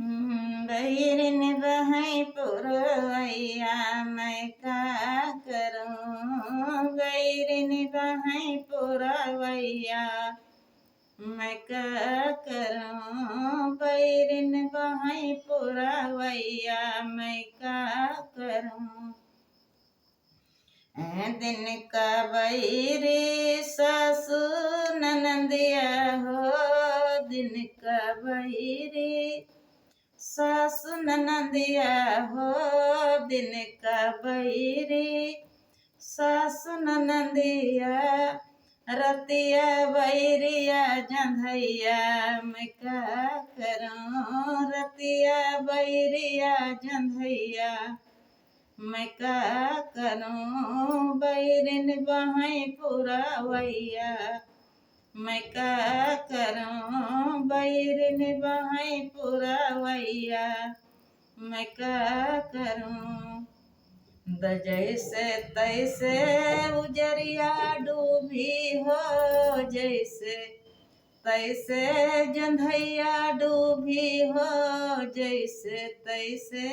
Bahrain बहै पुरवैया मैं का करूं। बैरिन बहै पुरवैया मैं का करूं। बैरिन बहै पुरवैया मैं का करूं। दिन का बैरी सासु ननदिया हो। दिन का बैरी सासु ननदिया हो। दिन का बैरी सासु ननदिया रतिया बैरिया जंधैया मैं का करूं। रतिया बैरिया जंधैया मैं का करूं। बैरिन बहै पुरवैया मैं का करूं। बैरिन बहै पुरवैया मैं का करूं। जैसे तैसे उजरिया डूबी हो। जैसे तैसे जंधैया डूबी हो। जैसे तैसे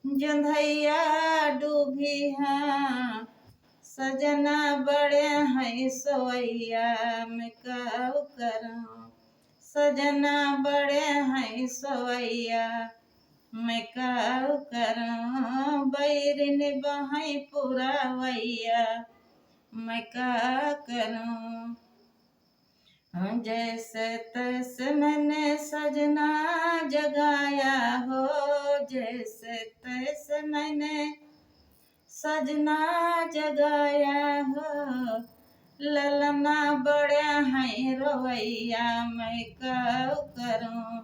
जंधैया डूबी हाँ। सजना बड़े हैं सोवैया मैं का करूं। सजना बड़े हैं सोवैया मैं का करूं। बैरिन बहै पुरवैया मैं का करूं। जैसे तैसे मैंने सजना जगाया हो। जैसे तैसे मैंने सजना जगाया हो। ललना बड़े हैं रोवैया मैं का करूं।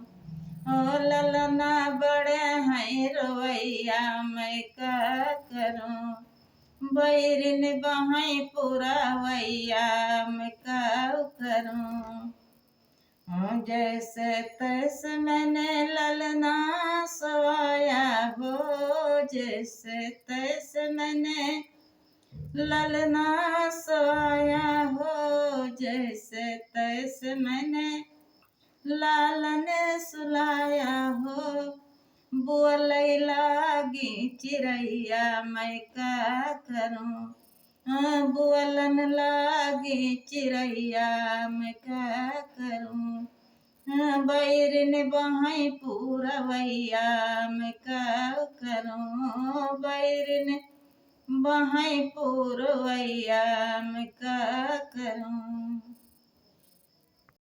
ओ ललना बड़े हैं रोवैया मैं का करूं। बैरिन बहै पुरवैया मैं का करूं। जैसे तैसे मैंने ललना सवाया हो। जैसे तैसे मैंने ललना सवाया हो। जैसे तैसे मैंने लालन सुलाया हो। बोलै लागी चिड़ैया मैं का करूं। बोलन लागी चिड़ैया मैं का करूं। बैरिन बहै पुरवैया मैं का करूं। बैरिन बहै पुरवैया मैं का करूं।